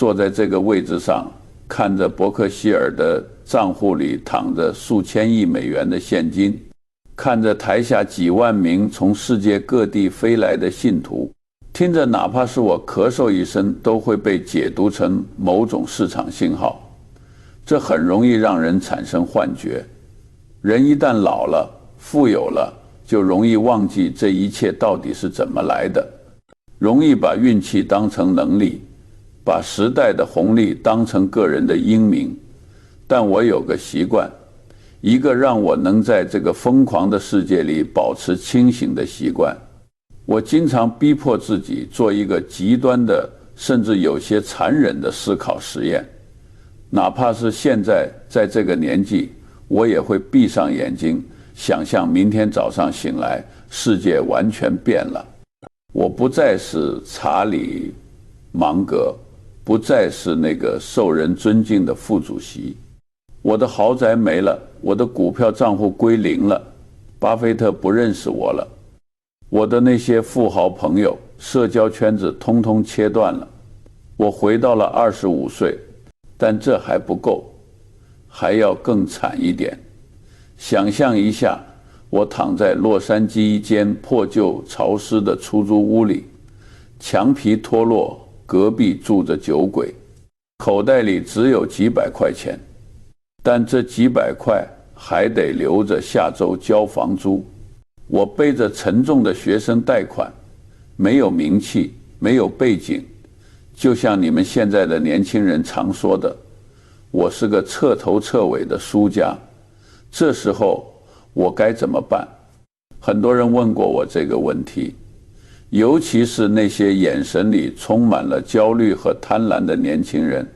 坐在这个位置上，看着伯克希尔的账户里躺着数千亿美元的现金，看着台下几万名从世界各地飞来的信徒，听着哪怕是我咳嗽一声都会被解读成某种市场信号，这很容易让人产生幻觉。人一旦老了，富有了，就容易忘记这一切到底是怎么来的，容易把运气当成能力，把时代的红利当成个人的英明。但我有个习惯，一个让我能在这个疯狂的世界里保持清醒的习惯。我经常逼迫自己做一个极端的，甚至有些残忍的思考实验。哪怕是现在在这个年纪，我也会闭上眼睛，想象明天早上醒来，世界完全变了。我不再是查理芒格，不再是那个受人尊敬的副主席。我的豪宅没了，我的股票账户归零了，巴菲特不认识我了，我的那些富豪朋友，社交圈子通通切断了。我回到了25岁，但这还不够，还要更惨一点。想象一下，我躺在洛杉矶一间破旧潮湿的出租屋里，墙皮脱落，隔壁住着酒鬼，口袋里只有几百块钱，但这几百块还得留着下周交房租。我背着沉重的学生贷款，没有名气，没有背景，就像你们现在的年轻人常说的，我是个彻头彻尾的输家。这时候我该怎么办？很多人问过我这个问题，尤其是那些眼神里充满了焦虑和贪婪的年轻人。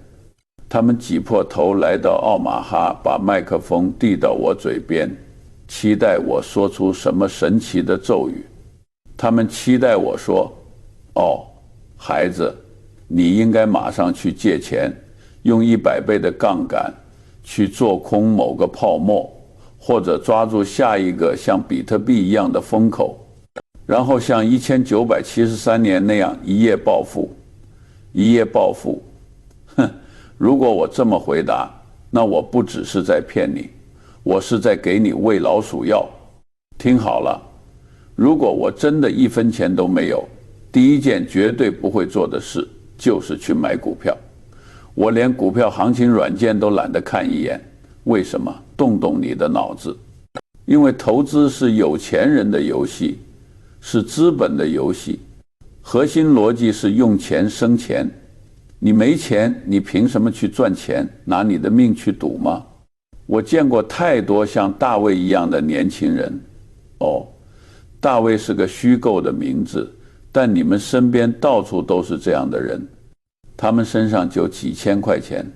他们挤破头来到奥马哈，把麦克风递到我嘴边，期待我说出什么神奇的咒语。他们期待我说，哦，孩子，你应该马上去借钱，用100倍的杠杆去做空某个泡沫，或者抓住下一个像比特币一样的风口，然后像1973年那样一夜暴富。一夜暴富，哼！如果我这么回答，那我不只是在骗你，我是在给你喂老鼠药。听好了，如果我真的1分钱都没有，第一件绝对不会做的事就是去买股票。我连股票行情软件都懒得看一眼。为什么？动动你的脑子。因为投资是有钱人的游戏，是资本的游戏，核心逻辑是用钱生钱。你没钱，你凭什么去赚钱？拿你的命去赌吗？我见过太多像大卫一样的年轻人。哦，大卫是个虚构的名字，但你们身边到处都是这样的人。他们身上就几千块钱，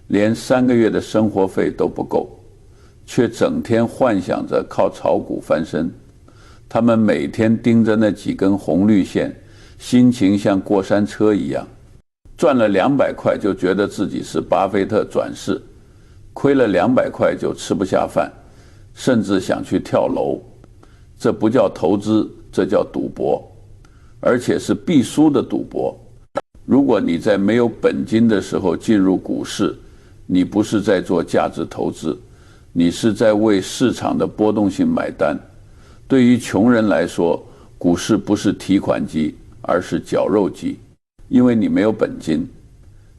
连3个月的生活费都不够，却整天幻想着靠炒股翻身。他们每天盯着那几根红绿线，心情像过山车一样。赚了200块就觉得自己是巴菲特转世，亏了200块就吃不下饭，甚至想去跳楼。这不叫投资，这叫赌博，而且是必输的赌博。如果你在没有本金的时候进入股市，你不是在做价值投资，你是在为市场的波动性买单。对于穷人来说，股市不是提款机，而是绞肉机。因为你没有本金，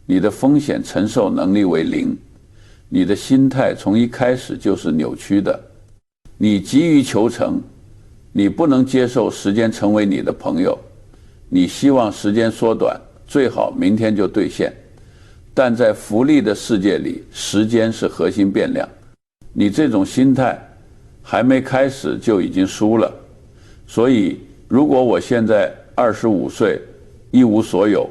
你的风险承受能力为0，你的心态从一开始就是扭曲的。你急于求成，你不能接受时间成为你的朋友，你希望时间缩短，最好明天就兑现。但在福利的世界里，时间是核心变量。你这种心态还没开始就已经输了。所以如果我现在25岁一无所有，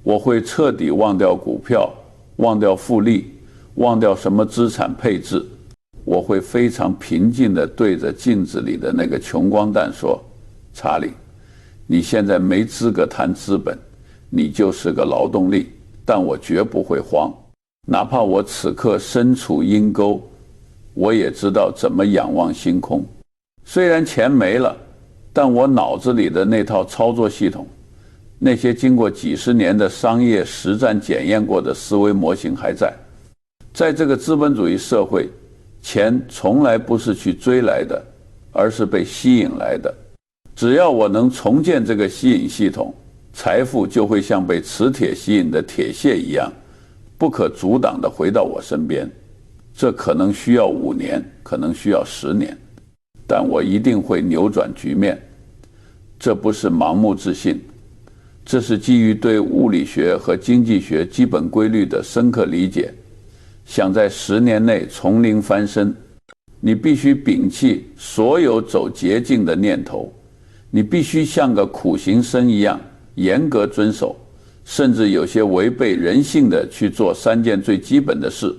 我会彻底忘掉股票，忘掉复利，忘掉什么资产配置。我会非常平静地对着镜子里的那个穷光蛋说，查理，你现在没资格谈资本，你就是个劳动力，但我绝不会慌。哪怕我此刻身处阴沟，我也知道怎么仰望星空。虽然钱没了，但我脑子里的那套操作系统那些经过几十年的商业实战检验过的思维模型还在。在这个资本主义社会，钱从来不是去追来的，而是被吸引来的。只要我能重建这个吸引系统，财富就会像被磁铁吸引的铁屑一样，不可阻挡地回到我身边。这可能需要5年，可能需要10年，但我一定会扭转局面。这不是盲目自信，这是基于对物理学和经济学基本规律的深刻理解。想在10年内从零翻身，你必须摒弃所有走捷径的念头，你必须像个苦行僧一样严格遵守，甚至有些违背人性的去做3件最基本的事。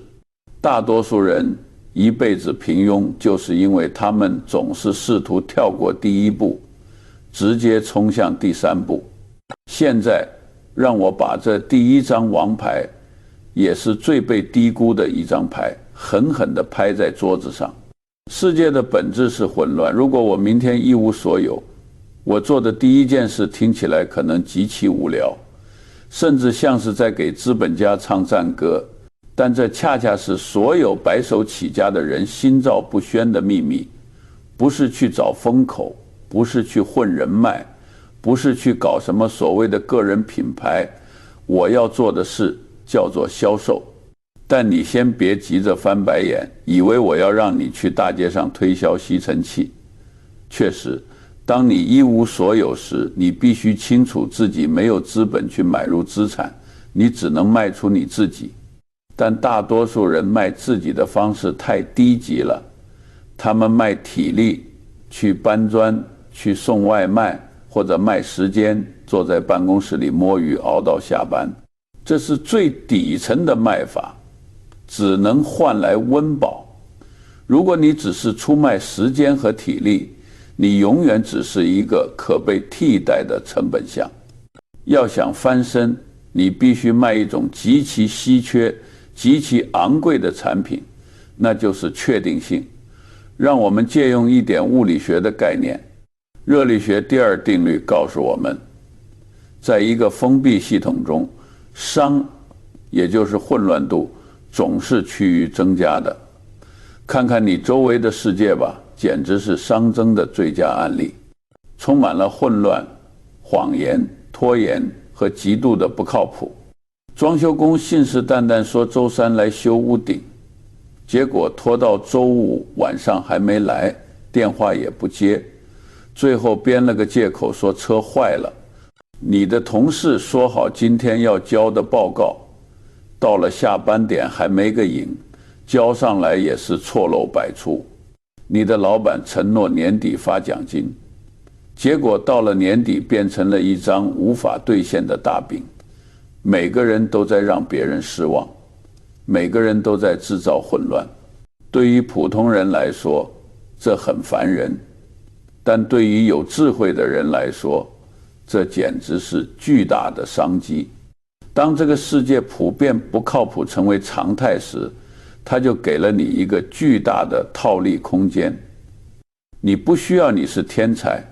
大多数人一辈子平庸，就是因为他们总是试图跳过第1步，直接冲向第3步。现在让我把这第1张王牌，也是最被低估的一张牌，狠狠地拍在桌子上。世界的本质是混乱。如果我明天一无所有，我做的第1件事听起来可能极其无聊，甚至像是在给资本家唱赞歌，但这恰恰是所有白手起家的人心照不宣的秘密。不是去找风口，不是去混人脉，不是去搞什么所谓的个人品牌，我要做的事叫做销售。但你先别急着翻白眼，以为我要让你去大街上推销吸尘器。确实，当你一无所有时，你必须清楚自己没有资本去买入资产，你只能卖出你自己。但大多数人卖自己的方式太低级了，他们卖体力，去搬砖，去送外卖，或者卖时间，坐在办公室里摸鱼熬到下班。这是最底层的卖法，只能换来温饱。如果你只是出卖时间和体力，你永远只是一个可被替代的成本项。要想翻身，你必须卖一种极其稀缺、极其昂贵的产品，那就是确定性。让我们借用一点物理学的概念。热力学第2定律告诉我们，在一个封闭系统中，熵，也就是混乱度，总是趋于增加的。看看你周围的世界吧，简直是熵增的最佳案例，充满了混乱、谎言、拖延和极度的不靠谱。装修工信誓旦旦说周3来修屋顶，结果拖到周5晚上还没来，电话也不接，最后编了个借口说车坏了。你的同事说好今天要交的报告，到了下班点还没个影，交上来也是错漏百出。你的老板承诺年底发奖金，结果到了年底变成了一张无法兑现的大饼。每个人都在让别人失望，每个人都在制造混乱。对于普通人来说，这很烦人，但对于有智慧的人来说，这简直是巨大的商机。当这个世界普遍不靠谱成为常态时，它就给了你一个巨大的套利空间。你不需要你是天才，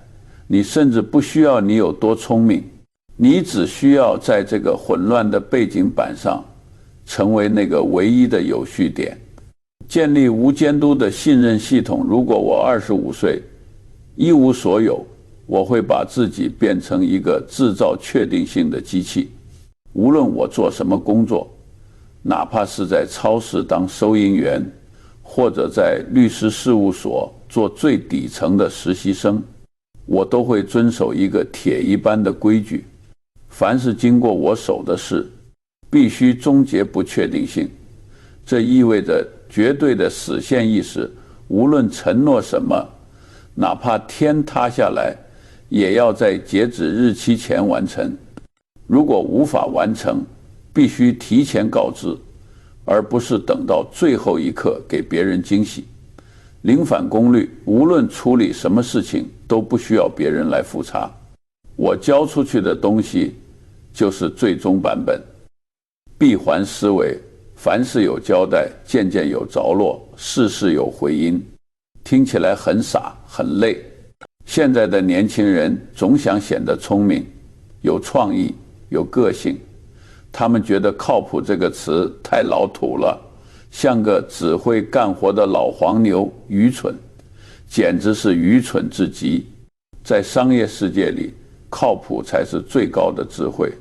你甚至不需要你有多聪明，你只需要在这个混乱的背景板上成为那个唯一的有序点。建立无监督的信任系统。如果我25岁一无所有，我会把自己变成一个制造确定性的机器。无论我做什么工作，哪怕是在超市当收银员，或者在律师事务所做最底层的实习生，我都会遵守一个铁一般的规矩：凡是经过我手的事，必须终结不确定性。这意味着绝对的死线意识，无论承诺什么，哪怕天塌下来，也要在截止日期前完成。如果无法完成，必须提前告知，而不是等到最后一刻给别人惊喜。零返工率，无论处理什么事情都不需要别人来复查，我交出去的东西就是最终版本。闭环思维，凡事有交代，件件有着落，事事有回音。听起来很傻很累。现在的年轻人总想显得聪明，有创意、有个性。他们觉得靠谱这个词太老土了，像个只会干活的老黄牛，愚蠢，简直是愚蠢至极。在商业世界里，靠谱才是最高的智慧，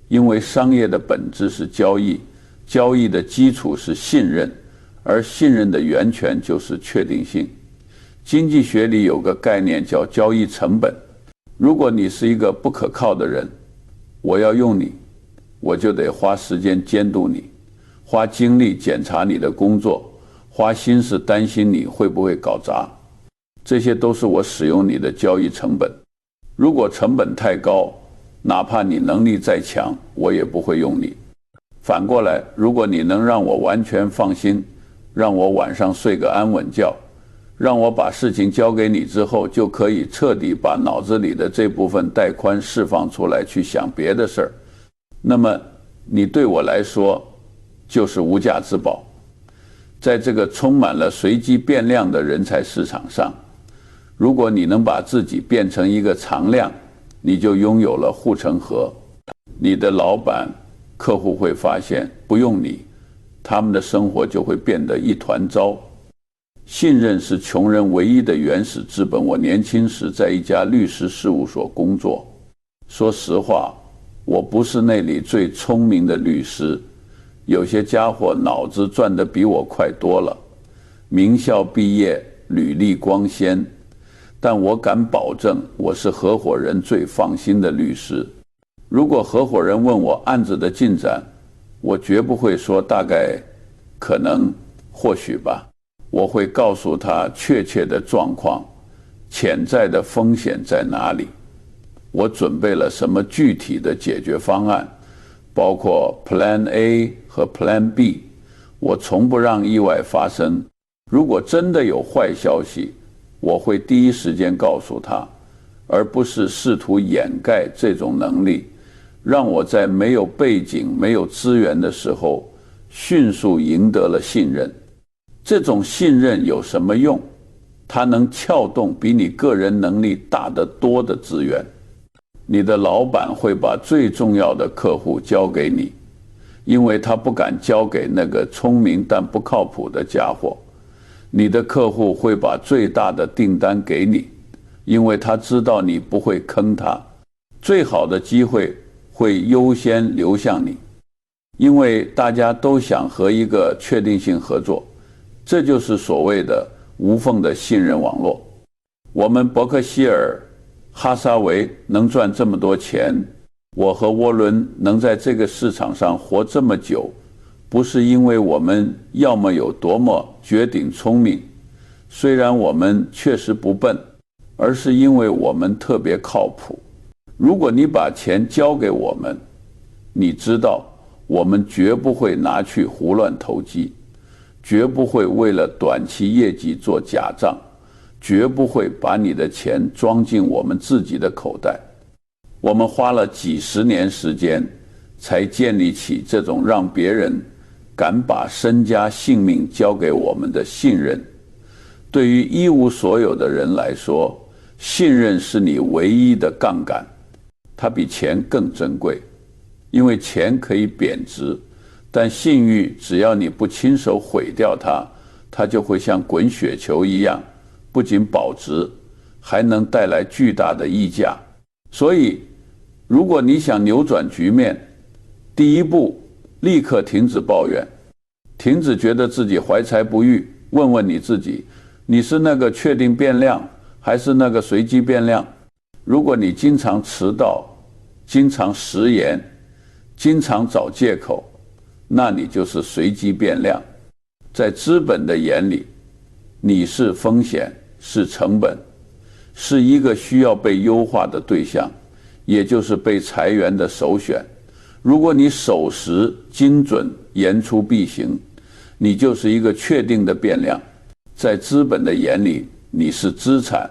因为商业的本质是交易，交易的基础是信任，而信任的源泉就是确定性。经济学里有个概念叫交易成本。如果你是一个不可靠的人，我要用你，我就得花时间监督你，花精力检查你的工作，花心思担心你会不会搞砸。这些都是我使用你的交易成本。如果成本太高，哪怕你能力再强，我也不会用你。反过来，如果你能让我完全放心，让我晚上睡个安稳觉，让我把事情交给你之后，就可以彻底把脑子里的这部分带宽释放出来，去想别的事儿，那么你对我来说就是无价之宝。在这个充满了随机变量的人才市场上，如果你能把自己变成一个常量，你就拥有了护城河。你的老板、客户会发现，不用你，他们的生活就会变得一团糟。信任是穷人唯一的原始资本。我年轻时在一家律师事务所工作，说实话，我不是那里最聪明的律师，有些家伙脑子转得比我快多了，名校毕业，履历光鲜，但我敢保证，我是合伙人最放心的律师。如果合伙人问我案子的进展，我绝不会说大概、可能、或许吧。我会告诉他确切的状况，潜在的风险在哪里，我准备了什么具体的解决方案，包括 Plan A 和 Plan B。 我从不让意外发生。如果真的有坏消息，我会第一时间告诉他，而不是试图掩盖这种能力，让我在没有背景、没有资源的时候迅速赢得了信任。这种信任有什么用？它能撬动比你个人能力大得多的资源。你的老板会把最重要的客户交给你，因为他不敢交给那个聪明但不靠谱的家伙。你的客户会把最大的订单给你，因为他知道你不会坑他。最好的机会会优先流向你，因为大家都想和一个确定性合作。这就是所谓的无缝的信任网络。我们伯克希尔、哈撒韦能赚这么多钱，我和沃伦能在这个市场上活这么久，不是因为我们要么有多么绝顶聪明，虽然我们确实不笨，而是因为我们特别靠谱。如果你把钱交给我们，你知道我们绝不会拿去胡乱投机，绝不会为了短期业绩做假账，绝不会把你的钱装进我们自己的口袋。我们花了几十年时间才建立起这种让别人敢把身家性命交给我们的信任。对于一无所有的人来说，信任是你唯一的杠杆，它比钱更珍贵，因为钱可以贬值，但信誉只要你不亲手毁掉它，它就会像滚雪球一样，不仅保值，还能带来巨大的溢价。所以如果你想扭转局面，第一步立刻停止抱怨，停止觉得自己怀才不遇，问问你自己，你是那个确定变量还是那个随机变量？如果你经常迟到，经常食言，经常找借口，那你就是随机变量。在资本的眼里，你是风险，是成本，是一个需要被优化的对象，也就是被裁员的首选。如果你守时精准，言出必行，你就是一个确定的变量。在资本的眼里，你是资产，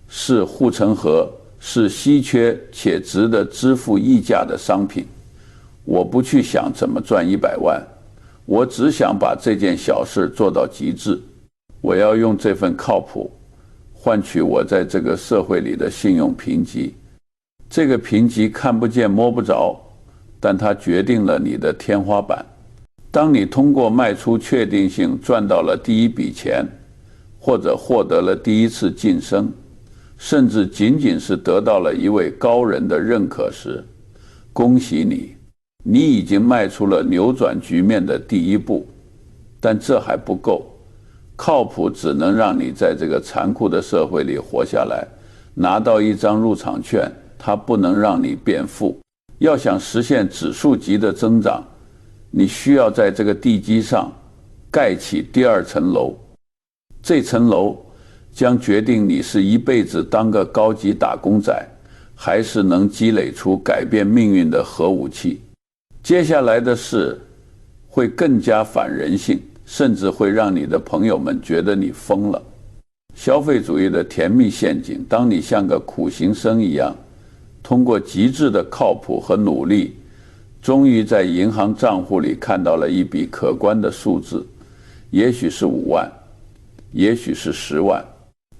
是护城河，是稀缺且值得支付溢价的商品。我不去想怎么赚100万，我只想把这件小事做到极致。我要用这份靠谱换取我在这个社会里的信用评级。这个评级看不见摸不着，但它决定了你的天花板。当你通过卖出确定性赚到了第一笔钱，或者获得了第一次晋升，甚至仅仅是得到了一位高人的认可时，恭喜你，你已经迈出了扭转局面的第一步。但这还不够，靠谱只能让你在这个残酷的社会里活下来，拿到一张入场券，它不能让你变富。要想实现指数级的增长，你需要在这个地基上盖起第二层楼。这层楼将决定你是一辈子当个高级打工仔，还是能积累出改变命运的核武器。接下来的事会更加反人性，甚至会让你的朋友们觉得你疯了。消费主义的甜蜜陷阱，当你像个苦行僧一样，通过极致的靠谱和努力，终于在银行账户里看到了一笔可观的数字，也许是5万，也许是10万。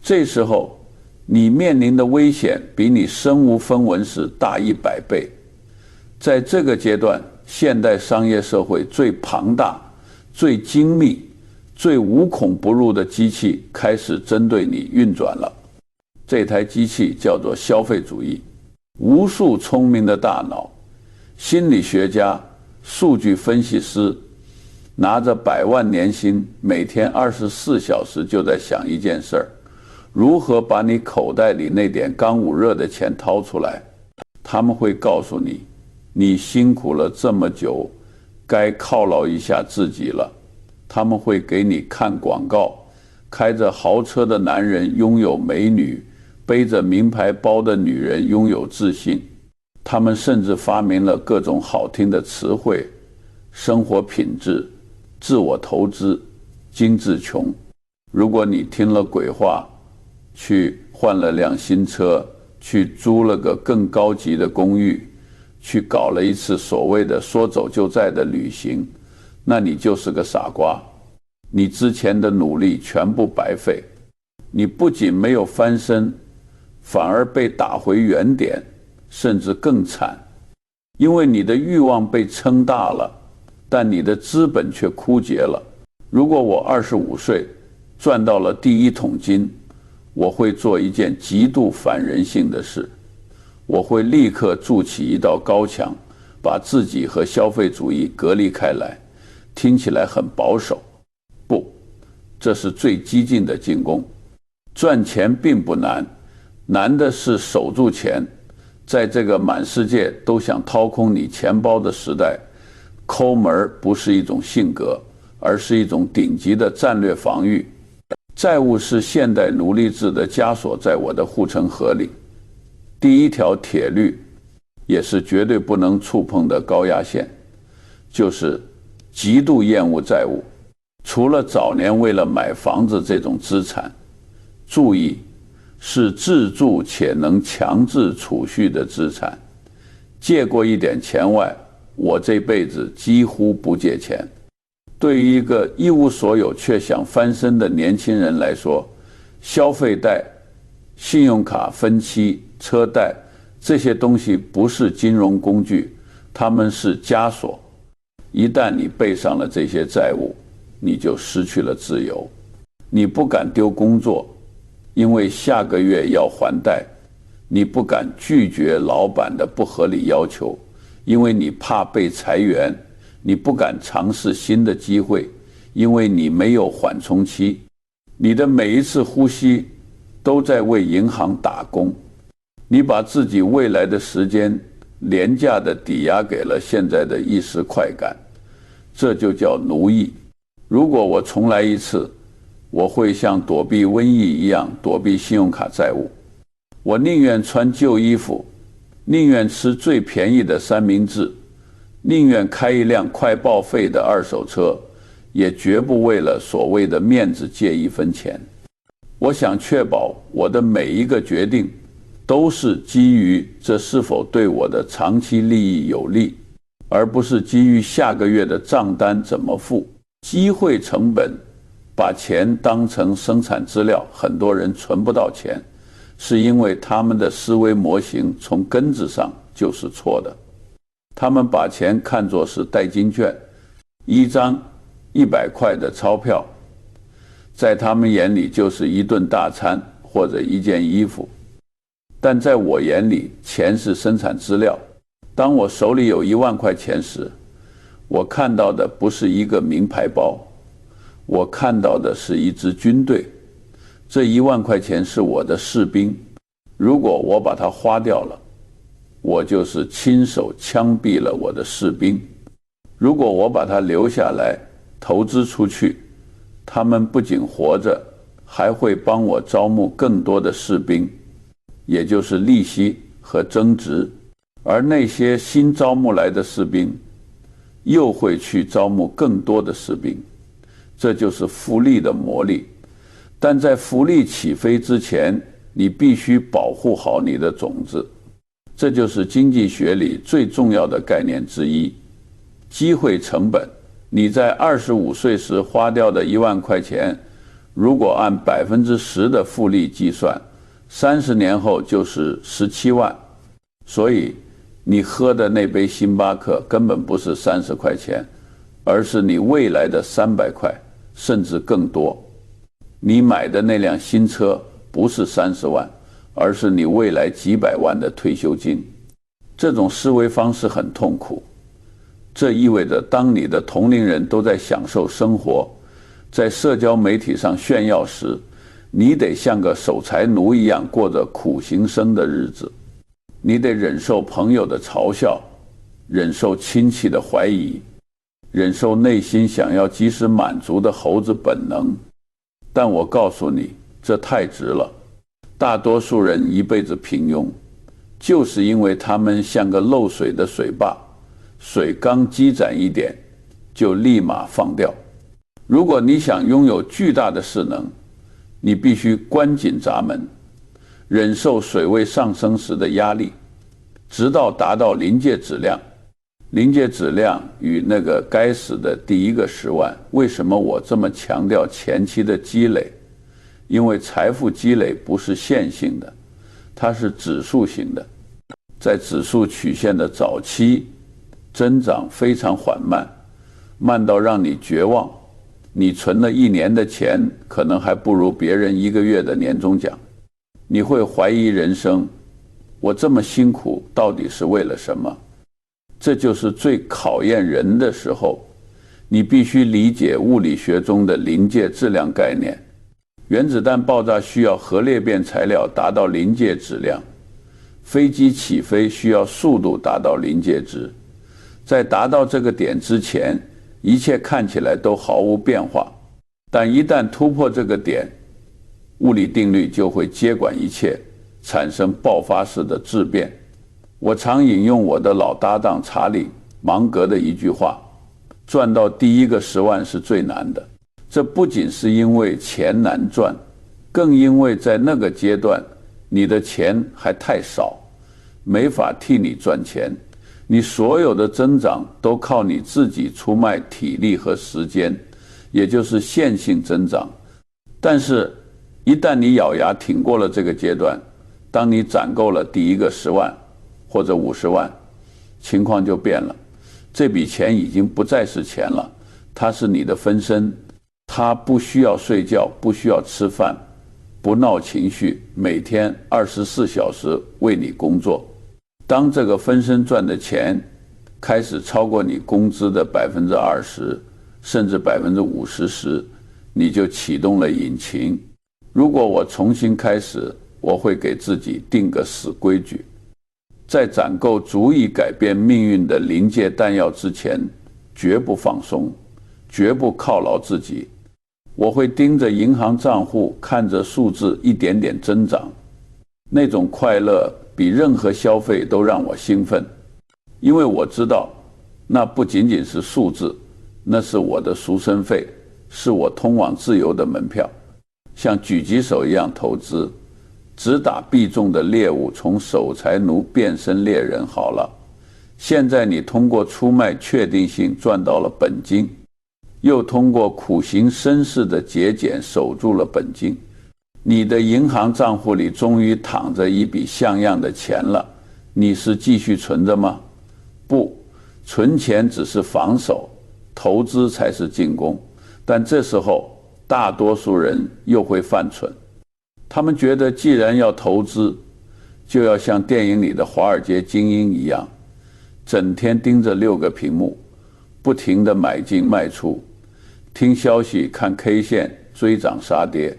这时候你面临的危险比你身无分文时大100倍。在这个阶段，现代商业社会最庞大、最精密、最无孔不入的机器开始针对你运转了。这台机器叫做消费主义。无数聪明的大脑、心理学家、数据分析师拿着100万年薪，每天24小时就在想一件事儿：如何把你口袋里那点刚捂热的钱掏出来。他们会告诉你，你辛苦了这么久，该犒劳一下自己了。他们会给你看广告，开着豪车的男人拥有美女，背着名牌包的女人拥有自信。他们甚至发明了各种好听的词汇：生活品质、自我投资、精致穷。如果你听了鬼话，去换了辆新车，去租了个更高级的公寓，去搞了一次所谓的说走就在的旅行，那你就是个傻瓜。你之前的努力全部白费，你不仅没有翻身，反而被打回原点，甚至更惨。因为你的欲望被撑大了，但你的资本却枯竭了。如果我25岁赚到了第一桶金，我会做一件极度反人性的事，我会立刻筑起一道高墙，把自己和消费主义隔离开来。听起来很保守，不，这是最激进的进攻。赚钱并不难，难的是守住钱。在这个满世界都想掏空你钱包的时代，抠门不是一种性格，而是一种顶级的战略防御。债务是现代奴隶制的枷锁在我的护城河里，第一条铁律，也是绝对不能触碰的高压线，就是极度厌恶债务。除了早年为了买房子这种资产，注意，是自住且能强制储蓄的资产。借过一点钱外，我这辈子几乎不借钱。对于一个一无所有却想翻身的年轻人来说，消费贷、信用卡分期、车贷这些东西不是金融工具，它们是枷锁。一旦你背上了这些债务，你就失去了自由。你不敢丢工作，因为下个月要还贷；你不敢拒绝老板的不合理要求，因为你怕被裁员；你不敢尝试新的机会，因为你没有缓冲期。你的每一次呼吸都在为银行打工，你把自己未来的时间廉价地抵押给了现在的一时快感，这就叫奴役。如果我重来一次，我会像躲避瘟疫一样躲避信用卡债务。我宁愿穿旧衣服，宁愿吃最便宜的三明治，宁愿开一辆快报废的二手车，也绝不为了所谓的面子借1分钱。我想确保我的每一个决定都是基于这是否对我的长期利益有利，而不是基于下个月的账单怎么付。机会成本，把钱当成生产资料，很多人存不到钱，是因为他们的思维模型从根子上就是错的。他们把钱看作是代金券，一张100块的钞票，在他们眼里就是一顿大餐或者一件衣服。但在我眼里，钱是生产资料。当我手里有1万块钱时，我看到的不是一个名牌包，我看到的是一支军队。这1万块钱是我的士兵，如果我把它花掉了，我就是亲手枪毙了我的士兵。如果我把它留下来投资出去，他们不仅活着，还会帮我招募更多的士兵，也就是利息和增值。而那些新招募来的士兵又会去招募更多的士兵，这就是复利的魔力。但在复利起飞之前，你必须保护好你的种子。这就是经济学里最重要的概念之一，机会成本。你在25岁时花掉的1万块钱，如果按10%的复利计算，30年后就是17万。所以你喝的那杯星巴克根本不是30块钱，而是你未来的300块，甚至更多。你买的那辆新车不是30万，而是你未来几百万的退休金。这种思维方式很痛苦，这意味着当你的同龄人都在享受生活，在社交媒体上炫耀时，你得像个守财奴一样过着苦行僧的日子。你得忍受朋友的嘲笑，忍受亲戚的怀疑，忍受内心想要及时满足的猴子本能。但我告诉你，这太值了。大多数人一辈子平庸，就是因为他们像个漏水的水坝，水刚积攒一点，就立马放掉。如果你想拥有巨大的势能，你必须关紧闸门，忍受水位上升时的压力，直到达到临界质量。临界质量与那个该死的第一个10万，为什么我这么强调前期的积累？因为财富积累不是线性的，它是指数型的。在指数曲线的早期，增长非常缓慢，慢到让你绝望。你存了1年的钱，可能还不如别人1个月的年终奖。你会怀疑人生，我这么辛苦到底是为了什么？这就是最考验人的时候。你必须理解物理学中的临界质量概念。原子弹爆炸需要核裂变材料达到临界质量，飞机起飞需要速度达到临界值。在达到这个点之前，一切看起来都毫无变化，但一旦突破这个点，物理定律就会接管一切，产生爆发式的质变。我常引用我的老搭档查理·芒格的一句话：赚到第一个10万是最难的。这不仅是因为钱难赚，更因为在那个阶段，你的钱还太少，没法替你赚钱。你所有的增长都靠你自己出卖体力和时间，也就是线性增长。但是，一旦你咬牙挺过了这个阶段，当你攒够了第一个10万或者50万，情况就变了。这笔钱已经不再是钱了，它是你的分身。他不需要睡觉，不需要吃饭，不闹情绪，每天24小时为你工作。当这个分身赚的钱开始超过你工资的20%，甚至50%时，你就启动了引擎。如果我重新开始，我会给自己定个死规矩，在攒够足以改变命运的临界弹药之前，绝不放松，绝不犒劳自己。我会盯着银行账户，看着数字一点点增长，那种快乐比任何消费都让我兴奋，因为我知道那不仅仅是数字，那是我的赎身费，是我通往自由的门票。像狙击手一样投资，只打必中的猎物，从守财奴变身猎人好了。现在你通过出卖确定性赚到了本金，又通过苦行绅士的节俭守住了本金。你的银行账户里终于躺着一笔像样的钱了，你是继续存着吗？不，存钱只是防守，投资才是进攻。但这时候大多数人又会犯蠢，他们觉得既然要投资，就要像电影里的华尔街精英一样，整天盯着6个屏幕，不停地买进卖出，听消息看 K 线追涨杀跌。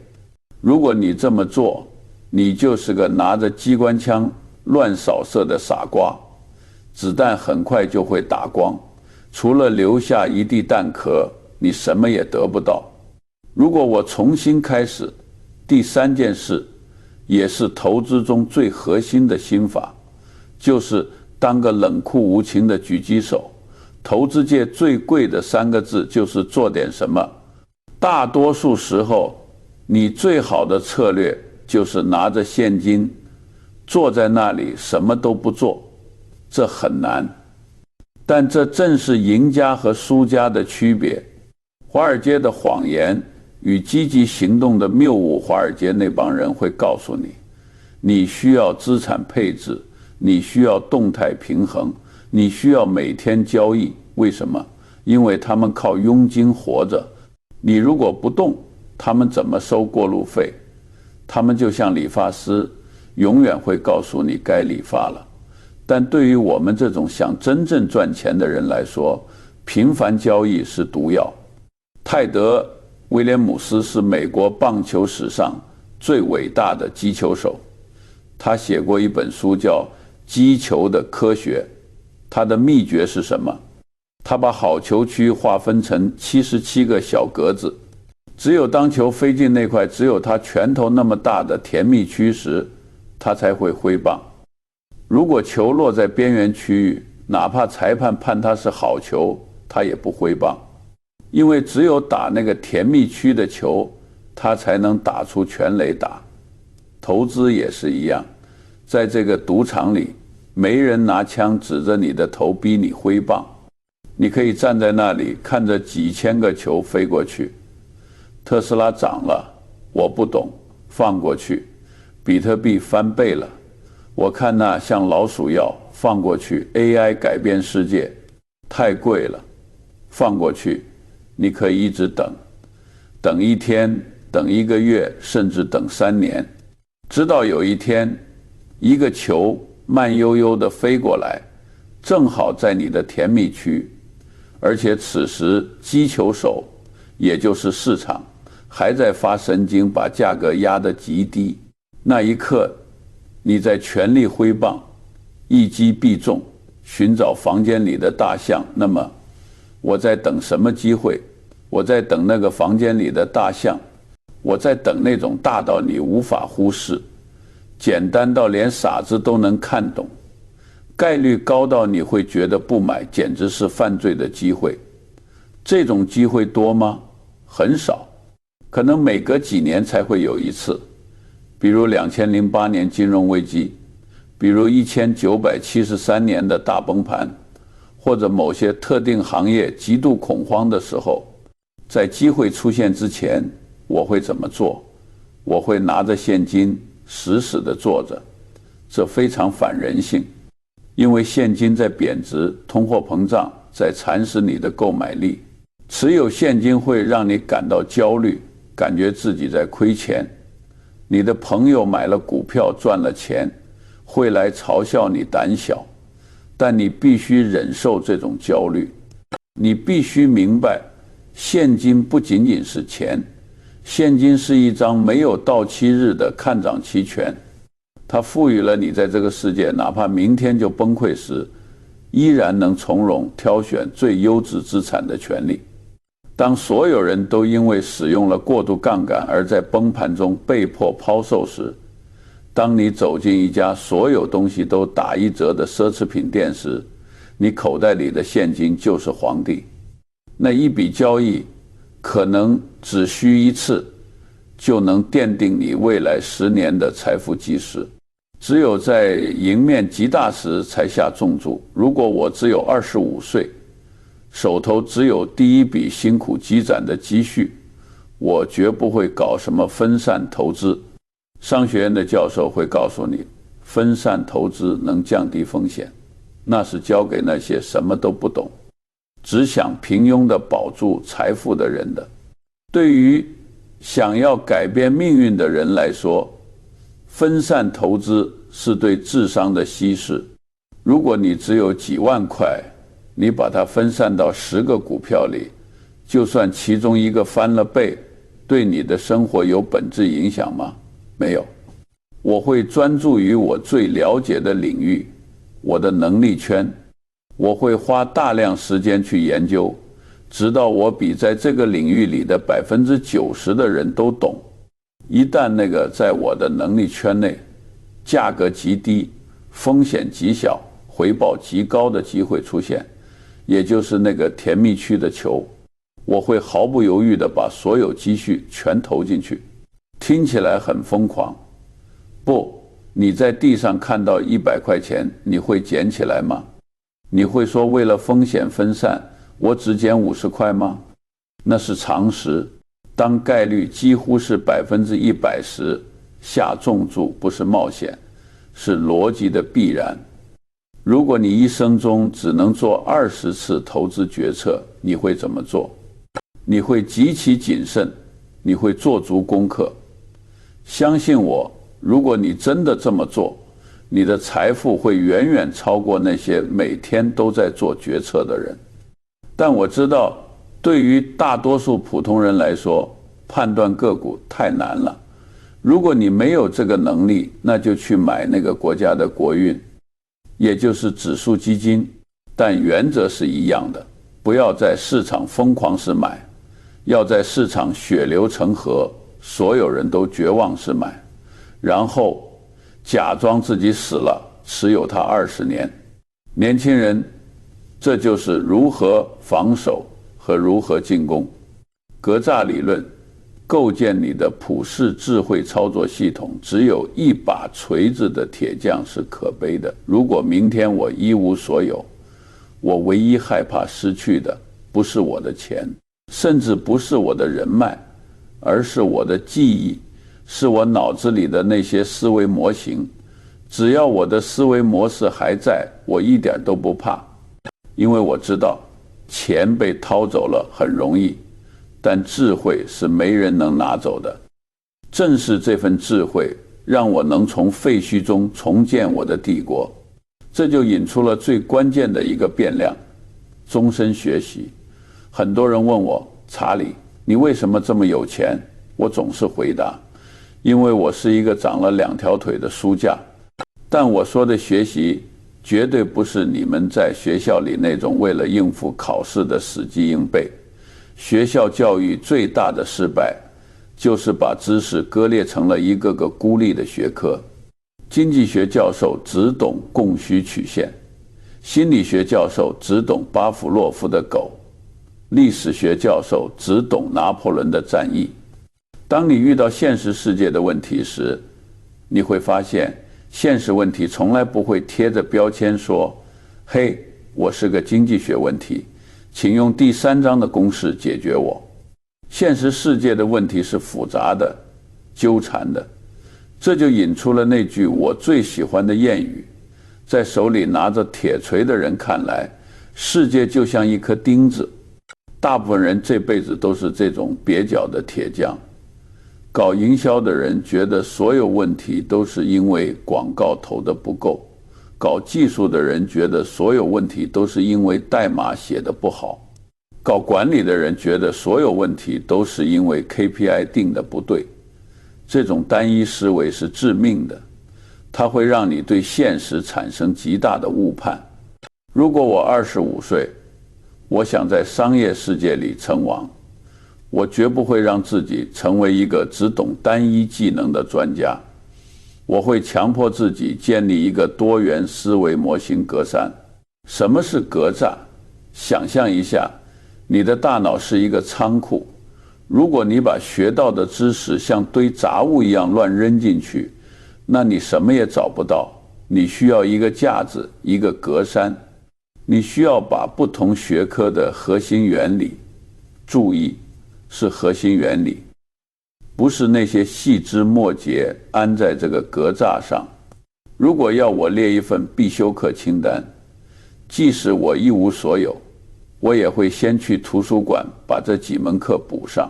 如果你这么做，你就是个拿着机关枪乱扫射的傻瓜，子弹很快就会打光，除了留下一地弹壳，你什么也得不到。如果我重新开始，第3件事，也是投资中最核心的心法，就是当个冷酷无情的狙击手。投资界最贵的3个字就是做点什么。大多数时候，你最好的策略就是拿着现金，坐在那里什么都不做。这很难，但这正是赢家和输家的区别。华尔街的谎言与积极行动的谬误，华尔街那帮人会告诉你，你需要资产配置，你需要动态平衡，你需要每天交易。为什么？因为他们靠佣金活着，你如果不动，他们怎么收过路费？他们就像理发师，永远会告诉你该理发了。但对于我们这种想真正赚钱的人来说，频繁交易是毒药。泰德·威廉姆斯是美国棒球史上最伟大的击球手，他写过一本书叫《击球的科学》。他的秘诀是什么？他把好球区划分成77个小格子，只有当球飞进那块只有他拳头那么大的甜蜜区时，他才会挥棒。如果球落在边缘区域，哪怕裁判判它是好球，他也不挥棒，因为只有打那个甜蜜区的球，他才能打出全垒打。投资也是一样，在这个赌场里，没人拿枪指着你的头逼你挥棒，你可以站在那里看着几千个球飞过去。特斯拉涨了，我不懂，放过去。比特币翻倍了，我看那像老鼠药，放过去。AI 改变世界，太贵了，放过去。你可以一直等，等1天，等1个月，甚至等3年，直到有一天，一个球慢悠悠地飞过来，正好在你的甜蜜区，而且此时击球手，也就是市场，还在发神经，把价格压得极低。那一刻，你在全力挥棒，一击必中，寻找房间里的大象。那么，我在等什么机会？我在等那个房间里的大象，我在等那种大到你无法忽视，简单到连傻子都能看懂，概率高到你会觉得不买简直是犯罪的机会。这种机会多吗？很少，可能每隔几年才会有一次。比如2008年金融危机，比如1973年的大崩盘，或者某些特定行业极度恐慌的时候，在机会出现之前，我会怎么做？我会拿着现金死死地坐着，这非常反人性，因为现金在贬值，通货膨胀在蚕食你的购买力。持有现金会让你感到焦虑，感觉自己在亏钱。你的朋友买了股票赚了钱，会来嘲笑你胆小，但你必须忍受这种焦虑。你必须明白，现金不仅仅是钱，现金是一张没有到期日的看涨期权，它赋予了你在这个世界哪怕明天就崩溃时，依然能从容挑选最优质资产的权利。当所有人都因为使用了过度杠杆而在崩盘中被迫抛售时，当你走进一家所有东西都打1折的奢侈品店时，你口袋里的现金就是皇帝。那一笔交易可能只需1次，就能奠定你未来10年的财富基石。只有在赢面极大时才下重注。如果我只有25岁，手头只有第一笔辛苦积攒的积蓄，我绝不会搞什么分散投资。商学院的教授会告诉你，分散投资能降低风险，那是交给那些什么都不懂，只想平庸地保住财富的人的。对于想要改变命运的人来说，分散投资是对智商的稀释。如果你只有几万块，你把它分散到10个股票里，就算其中一个翻了倍，对你的生活有本质影响吗？没有。我会专注于我最了解的领域，我的能力圈，我会花大量时间去研究，直到我比在这个领域里的90%的人都懂。一旦那个在我的能力圈内，价格极低，风险极小，回报极高的机会出现，也就是那个甜蜜区的球，我会毫不犹豫地把所有积蓄全投进去。听起来很疯狂。不，你在地上看到100块钱，你会捡起来吗？你会说为了风险分散，我只捡50块吗？那是常识。当概率几乎是100%时，下重注不是冒险，是逻辑的必然。如果你一生中只能做20次投资决策，你会怎么做？你会极其谨慎，你会做足功课。相信我，如果你真的这么做，你的财富会远远超过那些每天都在做决策的人。但我知道，对于大多数普通人来说，判断个股太难了。如果你没有这个能力，那就去买那个国家的国运，也就是指数基金，但原则是一样的，不要在市场疯狂时买，要在市场血流成河，所有人都绝望时买，然后假装自己死了，持有它20年。年轻人，这就是如何防守和如何进攻。格栅理论，构建你的普世智慧操作系统，只有一把锤子的铁匠是可悲的。如果明天我一无所有，我唯一害怕失去的不是我的钱，甚至不是我的人脉，而是我的记忆，是我脑子里的那些思维模型。只要我的思维模式还在，我一点都不怕，因为我知道钱被掏走了很容易，但智慧是没人能拿走的。正是这份智慧，让我能从废墟中重建我的帝国。这就引出了最关键的一个变量：终身学习。很多人问我，查理，你为什么这么有钱？我总是回答，因为我是一个长了2条腿的书架。但我说的学习，绝对不是你们在学校里那种为了应付考试的死记硬背。学校教育最大的失败，就是把知识割裂成了一个个孤立的学科。经济学教授只懂供需曲线，心理学教授只懂巴甫洛夫的狗，历史学教授只懂拿破仑的战役。当你遇到现实世界的问题时，你会发现现实问题从来不会贴着标签说，嘿，我是个经济学问题，请用第3章的公式解决我。现实世界的问题是复杂的、纠缠的。这就引出了那句我最喜欢的谚语，在手里拿着铁锤的人看来，世界就像一颗钉子。大部分人这辈子都是这种蹩脚的铁匠。搞营销的人觉得所有问题都是因为广告投得不够，搞技术的人觉得所有问题都是因为代码写得不好，搞管理的人觉得所有问题都是因为 KPI 定得不对。这种单一思维是致命的，它会让你对现实产生极大的误判。如果我25岁，我想在商业世界里称王，我绝不会让自己成为一个只懂单一技能的专家。我会强迫自己建立一个多元思维模型格栅。什么是格栅？想象一下，你的大脑是一个仓库，如果你把学到的知识像堆杂物一样乱扔进去，那你什么也找不到。你需要一个架子，一个格栅。你需要把不同学科的核心原理，注意，是核心原理，不是那些细枝末节安在这个格栅上。如果要我列一份必修课清单，即使我一无所有，我也会先去图书馆把这几门课补上。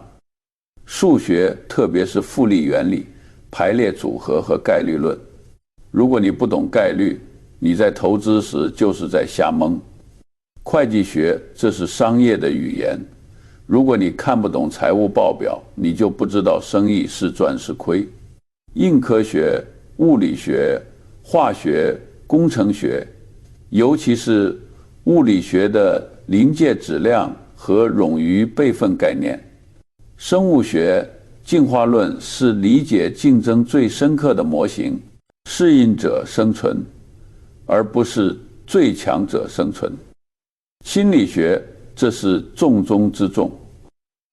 数学，特别是复利原理、排列组合和概率论。如果你不懂概率，你在投资时就是在瞎蒙。会计学，这是商业的语言。如果你看不懂财务报表，你就不知道生意是赚是亏。硬科学、物理学、化学、工程学，尤其是物理学的临界质量和冗余备份概念。生物学、进化论是理解竞争最深刻的模型，适应者生存，而不是最强者生存。心理学，这是重中之重。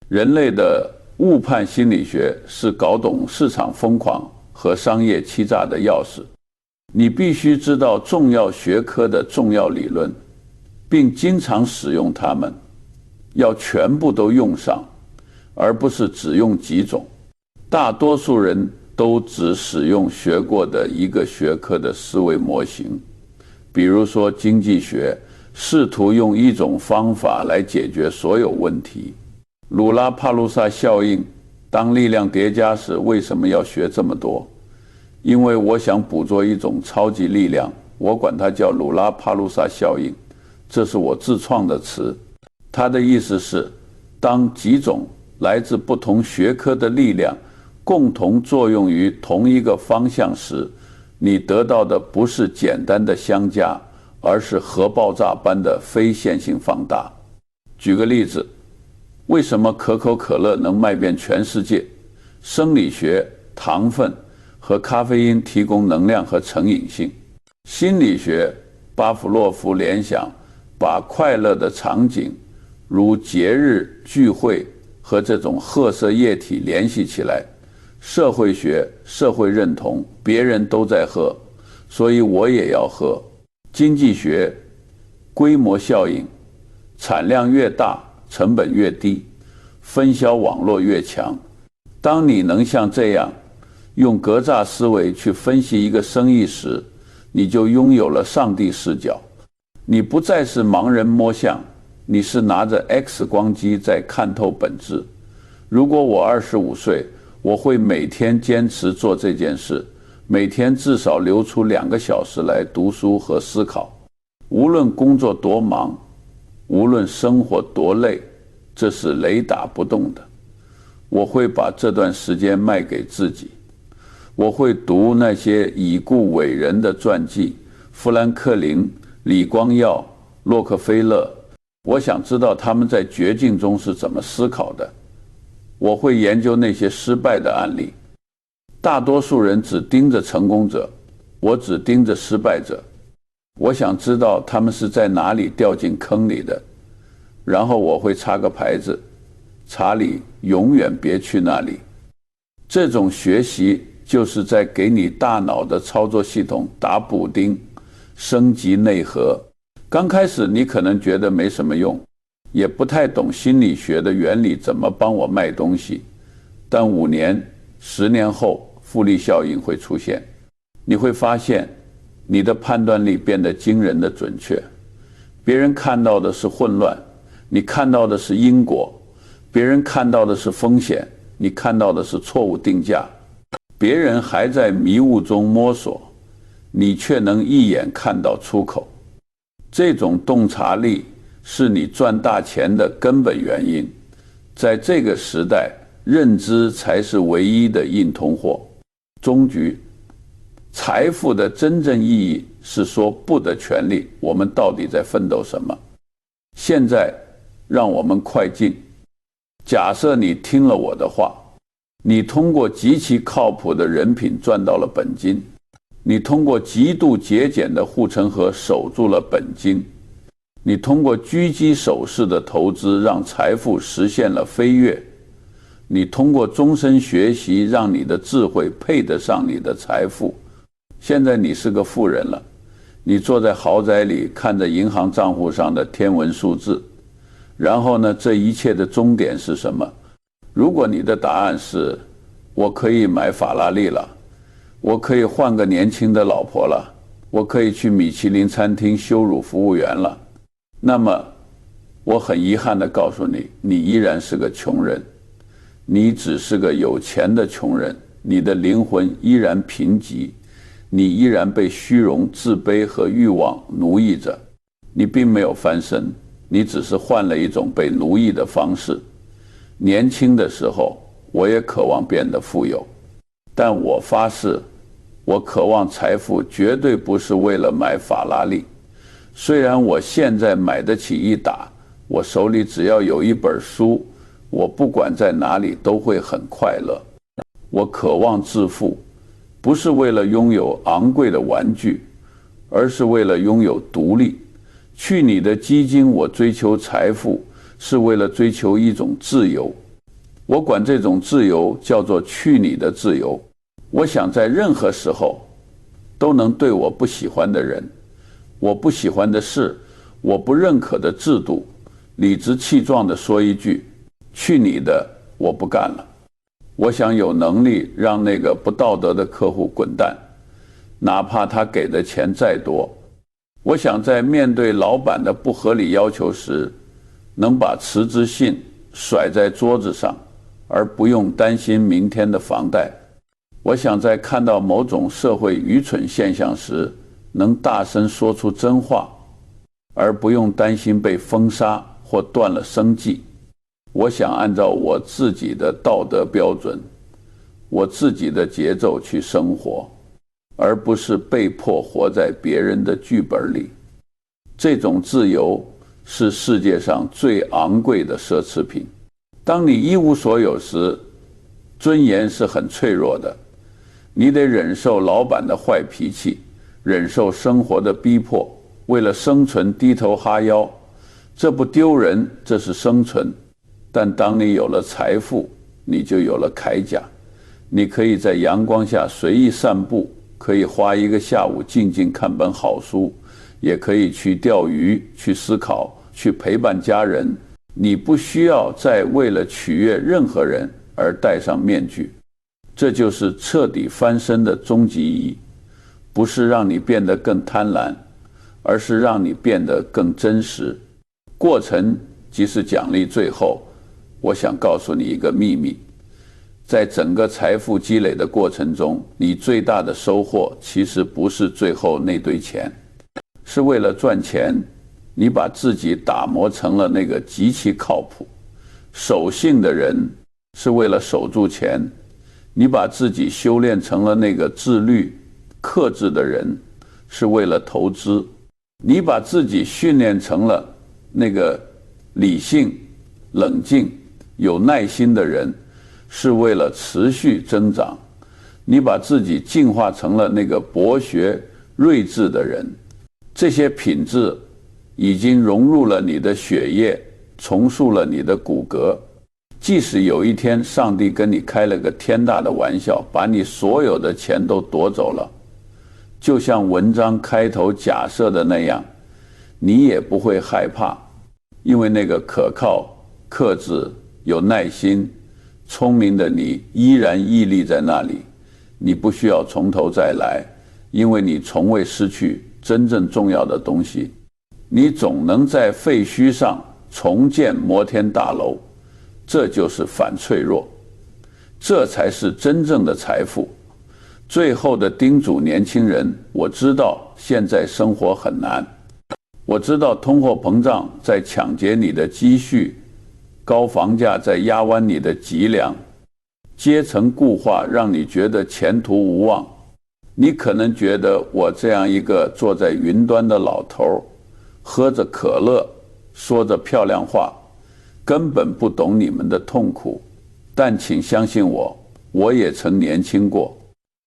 人类的误判心理学是搞懂市场疯狂和商业欺诈的钥匙。你必须知道重要学科的重要理论，并经常使用它们，要全部都用上，而不是只用几种。大多数人都只使用学过的一个学科的思维模型，比如说经济学，试图用一种方法来解决所有问题。鲁拉帕鲁萨效应，当力量叠加时，为什么要学这么多？因为我想捕捉一种超级力量，我管它叫鲁拉帕鲁萨效应，这是我自创的词。它的意思是，当几种来自不同学科的力量共同作用于同一个方向时，你得到的不是简单的相加，而是核爆炸般的非线性放大。举个例子，为什么可口可乐能卖遍全世界？生理学，糖分和咖啡因提供能量和成瘾性。心理学，巴甫洛夫联想把快乐的场景，如节日聚会和这种褐色液体联系起来。社会学，社会认同，别人都在喝，所以我也要喝。经济学，规模效应，产量越大，成本越低，分销网络越强。当你能像这样用格栅思维去分析一个生意时，你就拥有了上帝视角。你不再是盲人摸象，你是拿着 X 光机在看透本质。如果我25岁，我会每天坚持做这件事，每天至少留出2个小时来读书和思考。无论工作多忙，无论生活多累，这是雷打不动的。我会把这段时间卖给自己。我会读那些已故伟人的传记，富兰克林、李光耀、洛克菲勒。我想知道他们在绝境中是怎么思考的。我会研究那些失败的案例。大多数人只盯着成功者，我只盯着失败者。我想知道他们是在哪里掉进坑里的，然后我会插个牌子：查理，永远别去那里。这种学习就是在给你大脑的操作系统打补丁，升级内核。刚开始你可能觉得没什么用，也不太懂心理学的原理怎么帮我卖东西，但5年、10年后，复利效应会出现。你会发现，你的判断力变得惊人的准确。别人看到的是混乱，你看到的是因果；别人看到的是风险，你看到的是错误定价。别人还在迷雾中摸索，你却能一眼看到出口。这种洞察力是你赚大钱的根本原因。在这个时代，认知才是唯一的硬通货。终局，财富的真正意义是说不的权利。我们到底在奋斗什么？现在让我们快进。假设你听了我的话，你通过极其靠谱的人品赚到了本金，你通过极度节俭的护城河守住了本金，你通过狙击手式的投资让财富实现了飞跃，你通过终身学习让你的智慧配得上你的财富。现在你是个富人了，你坐在豪宅里看着银行账户上的天文数字，然后呢，这一切的终点是什么？如果你的答案是我可以买法拉利了，我可以换个年轻的老婆了，我可以去米其林餐厅羞辱服务员了，那么我很遗憾地告诉你，你依然是个穷人，你只是个有钱的穷人，你的灵魂依然贫瘠，你依然被虚荣、自卑和欲望奴役着，你并没有翻身，你只是换了一种被奴役的方式。年轻的时候，我也渴望变得富有，但我发誓，我渴望财富绝对不是为了买法拉利。虽然我现在买得起一打，我手里只要有一本书，我不管在哪里都会很快乐。我渴望致富，不是为了拥有昂贵的玩具，而是为了拥有独立。去你的基金，我追求财富，是为了追求一种自由。我管这种自由叫做去你的自由。我想在任何时候都能对我不喜欢的人、我不喜欢的事、我不认可的制度，理直气壮地说一句：去你的，我不干了。我想有能力让那个不道德的客户滚蛋，哪怕他给的钱再多。我想在面对老板的不合理要求时，能把辞职信甩在桌子上，而不用担心明天的房贷。我想在看到某种社会愚蠢现象时，能大声说出真话，而不用担心被封杀或断了生计。我想按照我自己的道德标准，我自己的节奏去生活，而不是被迫活在别人的剧本里。这种自由是世界上最昂贵的奢侈品。当你一无所有时，尊严是很脆弱的。你得忍受老板的坏脾气，忍受生活的逼迫，为了生存低头哈腰，这不丢人，这是生存。但当你有了财富，你就有了铠甲，你可以在阳光下随意散步，可以花一个下午静静看本好书，也可以去钓鱼，去思考，去陪伴家人。你不需要再为了取悦任何人而戴上面具。这就是彻底翻身的终极意义，不是让你变得更贪婪，而是让你变得更真实。过程即是奖励。最后，我想告诉你一个秘密，在整个财富积累的过程中，你最大的收获其实不是最后那堆钱。是为了赚钱，你把自己打磨成了那个极其靠谱、守信的人；是为了守住钱，你把自己修炼成了那个自律、克制的人；是为了投资，你把自己训练成了那个理性、冷静、有耐心的人；是为了持续增长，你把自己进化成了那个博学、睿智的人。这些品质已经融入了你的血液，重塑了你的骨骼。即使有一天上帝跟你开了个天大的玩笑，把你所有的钱都夺走了，就像文章开头假设的那样，你也不会害怕，因为那个可靠、克制、有耐心、聪明的你依然屹立在那里。你不需要从头再来，因为你从未失去真正重要的东西。你总能在废墟上重建摩天大楼，这就是反脆弱，这才是真正的财富。最后的叮嘱年轻人，我知道现在生活很难，我知道通货膨胀在抢劫你的积蓄，高房价在压弯你的脊梁，阶层固化让你觉得前途无望。你可能觉得我这样一个坐在云端的老头，喝着可乐，说着漂亮话，根本不懂你们的痛苦。但请相信我，我也曾年轻过，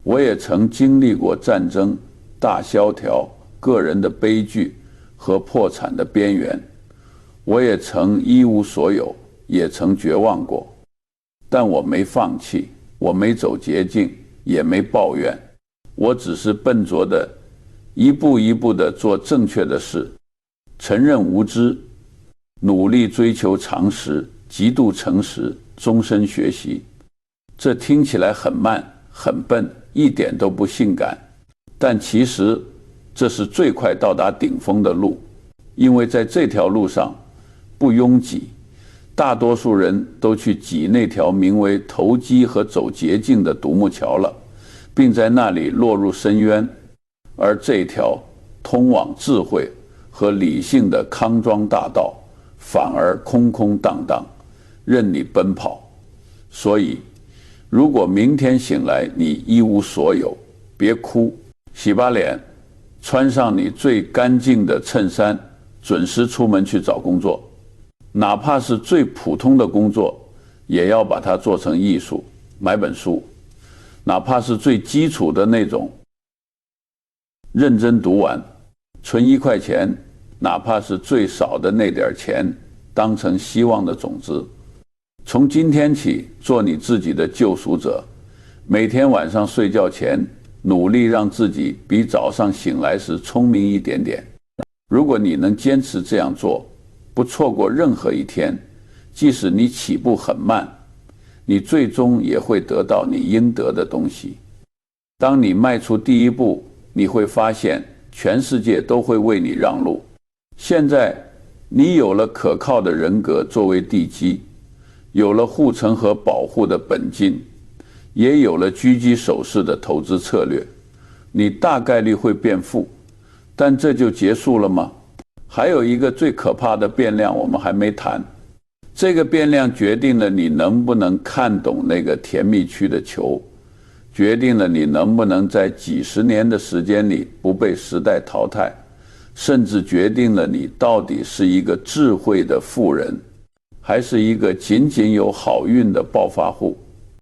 我也曾经历过战争、大萧条、个人的悲剧和破产的边缘。我也曾一无所有，也曾绝望过。但我没放弃，我没走捷径，也没抱怨。我只是笨拙的一步一步地做正确的事，承认无知，努力追求常识，极度诚实，终身学习。这听起来很慢很笨，一点都不性感，但其实这是最快到达顶峰的路，因为在这条路上不拥挤，大多数人都去挤那条名为投机和走捷径的独木桥了，并在那里落入深渊，而这条通往智慧和理性的康庄大道反而空空荡荡，任你奔跑。所以如果明天醒来你一无所有，别哭，洗把脸，穿上你最干净的衬衫，准时出门去找工作。哪怕是最普通的工作，也要把它做成艺术。买本书，哪怕是最基础的那种，认真读完。存1块钱，哪怕是最少的那点钱，当成希望的种子。从今天起，做你自己的救赎者。每天晚上睡觉前，努力让自己比早上醒来时聪明一点点。如果你能坚持这样做，不错过任何一天，即使你起步很慢，你最终也会得到你应得的东西。当你迈出第一步，你会发现全世界都会为你让路。现在你有了可靠的人格作为地基，有了护城和保护的本金，也有了狙击手式的投资策略，你大概率会变富。但这就结束了吗？还有一个最可怕的变量我们还没谈，这个变量决定了你能不能看懂那个甜蜜区的球，决定了你能不能在几十年的时间里不被时代淘汰，甚至决定了你到底是一个智慧的富人，还是一个仅仅有好运的暴发户。